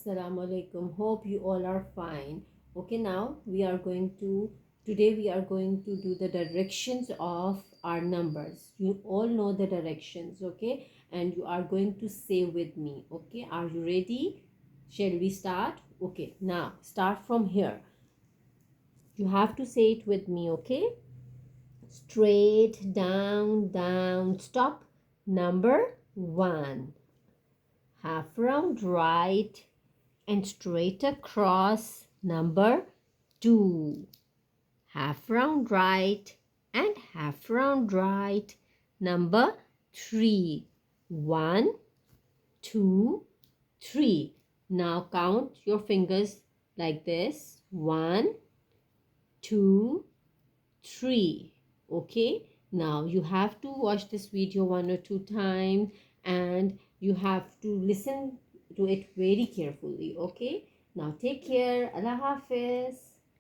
Assalamu alaikum. Hope you all are fine. Okay, now today we are going to do the directions of our numbers. You all know the directions, okay? And you are going to say with me, okay? Are you ready? Shall we start? Okay, now start from here. You have to say it with me, okay? Straight down, down, stop. Number 1. Half round right and straight across. Number 2. Half round right and half round right. Number 3. 1, 2, 3. Now count your fingers like this. 1, 2, 3. Okay, now you have to watch this video 1 or 2 times and you have to listen to it very carefully. Okay, now take care. Allah Hafiz.